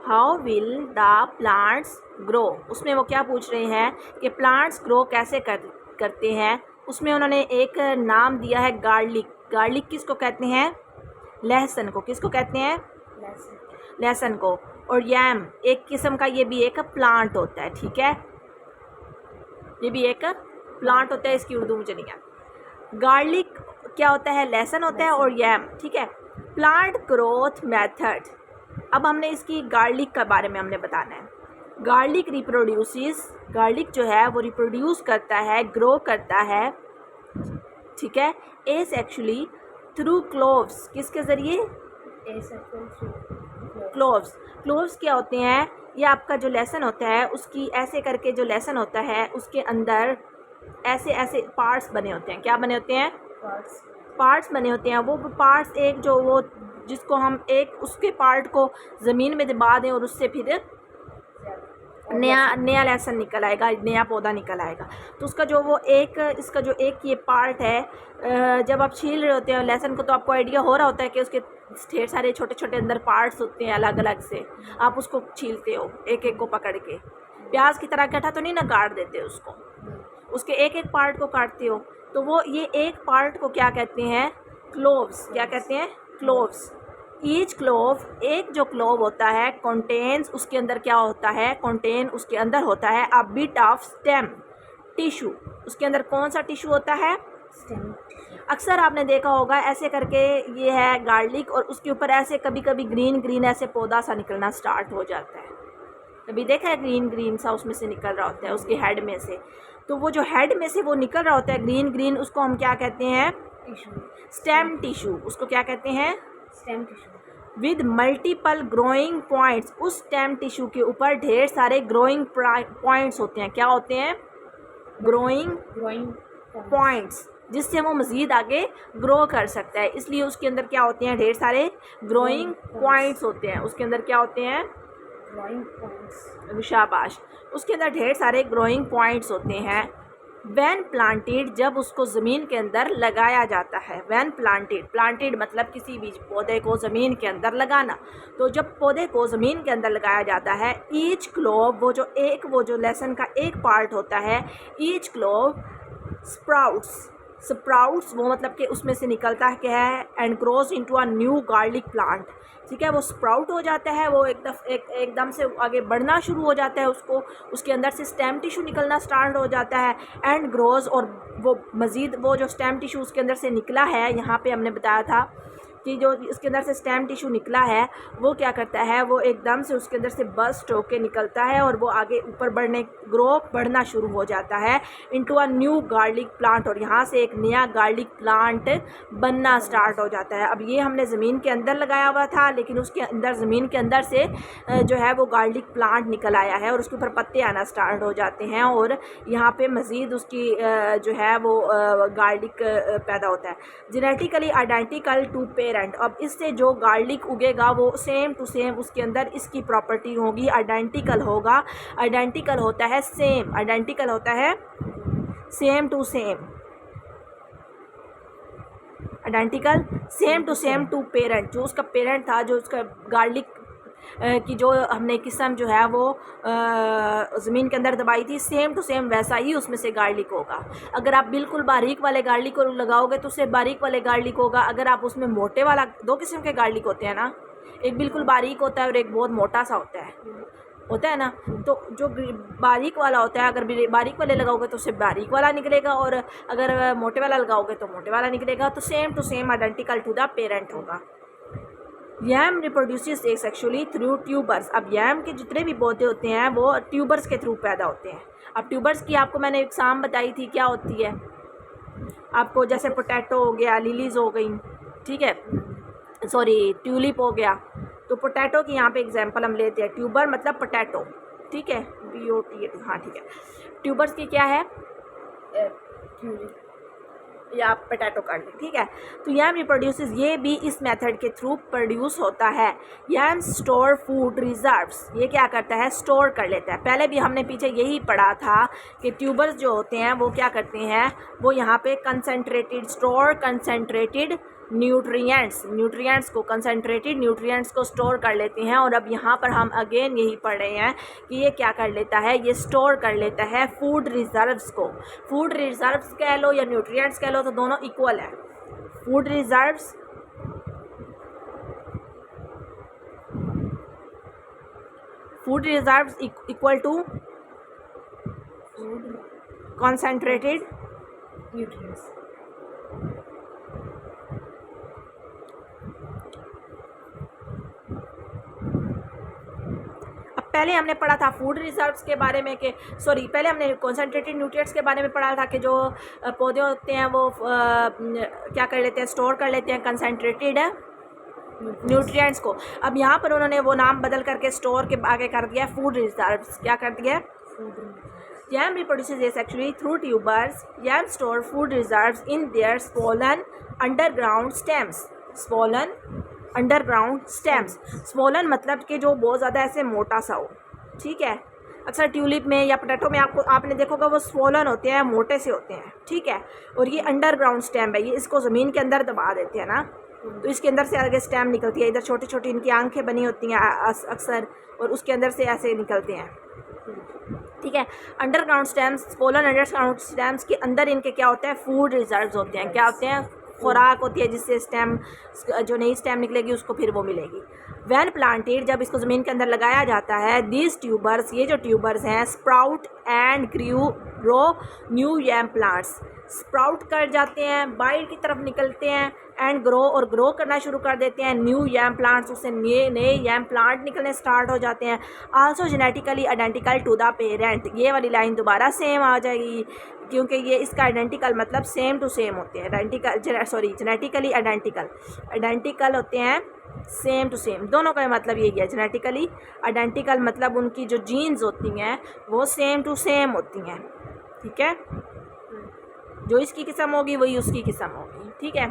How will the plants grow. उसमें वो क्या पूछ रहे हैं कि प्लांट्स ग्रो कैसे करते हैं। उसमें उन्होंने एक नाम दिया है गार्लिक। गार्लिक किसको कहते हैं? लहसुन को। किसको कहते हैं? लहसुन को। और यैम एक किस्म का, ये भी एक प्लांट होता है, ठीक है, ये भी एक प्लांट होता है, इसकी उर्दू मुझे नहीं है। गार्लिक क्या होता है? लहसुन होता है, और यैम, ठीक है। Plant growth method. अब हमने इसकी गार्लिक के बारे में हमने बताना है। गार्लिक रिप्रोड्यूसेस, गार्लिक जो है वो रिप्रोड्यूस करता है, ग्रो करता है, ठीक है, एसेक्सुअली थ्रू क्लोव्स। किसके ज़रिए? क्लोव्स। क्लोव्स क्या होते हैं? ये आपका जो लहसुन होता है उसकी ऐसे करके, जो लहसुन होता है उसके अंदर ऐसे ऐसे पार्ट्स बने होते हैं। क्या बने होते हैं? पार्ट्स बने होते हैं। वो पार्ट्स एक जो वो जिसको हम एक उसके पार्ट को ज़मीन में दबा दें और उससे फिर नया लहसुन निकल आएगा, नया पौधा निकल आएगा। तो उसका जो वो एक, इसका जो एक ये पार्ट है, जब आप छील रहे होते हैं लहसुन को तो आपको आइडिया हो रहा होता है कि उसके ढेर सारे छोटे छोटे अंदर पार्ट्स होते हैं अलग अलग से। आप उसको छीलते हो एक एक को पकड़ के। प्याज की तरह इकट्ठा तो नहीं ना काट देते उसको, उसके एक एक पार्ट को काटते हो। तो वो ये एक पार्ट को क्या कहते हैं? क्लोव्स। क्या कहते हैं? क्लोव्स। ईच क्लोव, एक जो क्लोव होता है, कंटेन्स, उसके अंदर क्या होता है? कंटेन, उसके अंदर होता है a bit of stem tissue. उसके अंदर कौन सा टिश्यू होता है? स्टेम। अक्सर आपने देखा होगा ऐसे करके, ये है गार्लिक, और उसके ऊपर ऐसे कभी कभी ग्रीन ग्रीन ऐसे पौधा सा निकलना स्टार्ट हो जाता है। कभी देखा है ग्रीन ग्रीन सा उसमें से निकल रहा होता है उसके हेड में से। तो वो जो हेड में से वो निकल रहा होता है ग्रीन ग्रीन, उसको हम क्या कहते हैं? टिश्यू। Stem tissue. उसको क्या कहते हैं? Stem tissue. With multiple growing points. उस स्टेम टिश्यू के ऊपर ढेर सारे ग्रोइंग पॉइंट्स होते हैं। क्या होते हैं? ग्रोइंग पॉइंट्स, जिससे वो मज़ीद आगे ग्रो कर सकता है। इसलिए उसके अंदर क्या होते हैं? ढेर सारे ग्रोइंग पॉइंट्स होते हैं। उसके अंदर क्या होते हैं? Growing points. शाबाश। उसके अंदर ढेर सारे ग्रोइंग पॉइंट्स होते हैं। वैन प्लांटेड, जब उसको ज़मीन के अंदर लगाया जाता है। वैन प्लांटेड, प्लांटेड मतलब किसी भी पौधे को ज़मीन के अंदर लगाना। तो जब पौधे को ज़मीन के अंदर लगाया जाता है, ईच क्लोव, वो जो लहसुन का एक पार्ट होता है, ईच क्लोव स्प्राउट्स। स्प्राउट्स वो मतलब कि उसमें से निकलता है क्या है? And grows into a new garlic plant, ठीक है। वो स्प्राउट हो जाता है, वो एकदम से आगे बढ़ना शुरू हो जाता है, उसको उसके अंदर से स्टेम टिश्यू निकलना स्टार्ट हो जाता है। एंड ग्रोज, और वो मज़ीद वो जो स्टेम टिश्यू उसके अंदर से निकला है, यहाँ पे हमने बताया था कि जो इसके अंदर से स्टेम टिश्यू निकला है वो क्या करता है? वो एकदम से उसके अंदर से बस्ट होके निकलता है और वो आगे ऊपर बढ़ना शुरू हो जाता है into a new garlic plant, और यहाँ से एक नया गार्लिक प्लांट बनना स्टार्ट हो जाता है। अब ये हमने ज़मीन के अंदर लगाया हुआ था, लेकिन उसके अंदर ज़मीन के अंदर से जो है वो गार्लिक प्लांट निकल आया है और उसके ऊपर पत्ते आना स्टार्ट हो जाते हैं, और यहाँ पे मज़ीद उसकी जो है वो गार्लिक पैदा होता है। Genetically identical to parent. अब इससे जो गार्लिक उगेगा वो सेम टू सेम उसके अंदर इसकी प्रॉपर्टी होगी, आइडेंटिकल होगा। आइडेंटिकल होता है सेम, आइडेंटिकल होता है same to same, identical same to parent. जो उसका पेरेंट था, जो उसका गार्लिक की जो हमने किस्म जो है वो ज़मीन के अंदर दबाई थी, सेम टू सेम वैसा ही उसमें से गार्लिक होगा। अगर आप बिल्कुल बारीक वाले गार्लिक को लगाओगे तो उससे बारीक वाले गार्लिक होगा। अगर आप उसमें मोटे वाला, दो किस्म के गार्लिक होते हैं ना, एक बिल्कुल बारीक होता है और एक बहुत मोटा सा होता है ना। तो जो बारीक वाला होता है, अगर बारीक वाले लगाओगे तो उससे बारीक वाला निकलेगा, और अगर मोटे वाला लगाओगे तो मोटे वाला निकलेगा। तो same to same identical to the parent होगा। Yam reproduces actually through tubers. अब यैम के जितने भी पौधे होते हैं वो ट्यूबर्स के थ्रू पैदा होते हैं। अब ट्यूबर्स की आपको मैंने एग्जाम बताई थी, क्या होती है आपको? जैसे पोटैटो हो गया, लिलीज हो गई, ठीक है, सॉरी ट्यूलिप हो गया। तो पोटैटो की यहाँ पे एग्जांपल हम लेते हैं। ट्यूबर मतलब पोटैटो, ठीक है, BOT, हाँ ठीक है। ट्यूबर्स की क्या है? या आप पोटैटो कर लें, ठीक है। तो यैम रिप्रोड्यूसेस, ये भी इस मेथड के थ्रू प्रोड्यूस होता है। यैम स्टोर फूड रिजर्व्स, ये क्या करता है? स्टोर कर लेता है। पहले भी हमने पीछे यही पढ़ा था कि ट्यूबर्स जो होते हैं वो क्या करते हैं? वो यहाँ पे कंसनट्रेटेड न्यूट्रिएंट्स को, कंसनट्रेटेड न्यूट्रिएंट्स को स्टोर कर लेते हैं। और अब यहाँ पर हम अगेन यही पढ़ रहे हैं कि ये क्या कर लेता है, ये स्टोर कर लेता है फूड रिजर्व्स को। फूड रिजर्व्स कह लो या न्यूट्रिएंट्स कह लो तो दोनों इक्वल है। Food reserves equal to concentrated nutrients. अब पहले हमने पढ़ा था फूड रिजर्व्स के बारे में कि पहले हमने कंसंट्रेटेड न्यूट्रिएंट्स के बारे में पढ़ा था कि जो पौधे होते हैं वो क्या कर लेते हैं, स्टोर कर लेते हैं कंसंट्रेटेड न्यूट्रिएंट्स को। अब यहाँ पर उन्होंने वो नाम बदल करके स्टोर के आगे कर दिया फूड रिजर्व्स। क्या कर दिया? Yam reproduces asexually through tubers. Yam store food reserves in their swollen underground stems. Swollen underground stems. Swollen मतलब कि जो बहुत ज़्यादा ऐसे मोटा सा हो, ठीक है। अक्सर ट्यूलिप में या पोटैटो में आपने देखोगा वो स्वोलन होते हैं, मोटे से होते हैं, ठीक है। और ये अंडरग्राउंड स्टेम है, ये इसको ज़मीन के अंदर दबा देते हैं ना, तो इसके अंदर से आगे स्टेम निकलती है। इधर छोटी छोटी इनकी आंखें बनी होती हैं अक्सर, और उसके अंदर से ऐसे निकलते हैं, ठीक है। Underground stems, pollen underground stems के अंदर इनके क्या होता है, फूड रिजर्व्स होते हैं। क्या होते हैं? खुराक होती है, जिससे स्टेम, जो नई स्टेम निकलेगी उसको फिर वो मिलेगी। वैन प्लांटेड, जब इसको ज़मीन के अंदर लगाया जाता है, दीज ट्यूबर्स, ये जो ट्यूबर्स हैं, sprout and grow new yam plants. Sprout कर जाते हैं, बाहर की तरफ निकलते हैं, एंड ग्रो करना शुरू कर देते हैं न्यू यैम प्लांट्स, उससे नए यैम प्लांट निकलने स्टार्ट हो जाते हैं। Also genetically identical to the parent, ये वाली लाइन दोबारा सेम आ जाएगी क्योंकि ये इसका आइडेंटिकल मतलब सेम टू सेम होते हैं। जेनेटिकली आइडेंटिकल होते हैं, सेम टू सेम, दोनों का मतलब यही है। जेनेटिकली आइडेंटिकल मतलब उनकी जो जीन्स होती हैं वो सेम टू सेम होती हैं, ठीक है। जो इसकी किस्म होगी वही उसकी किस्म होगी, ठीक है।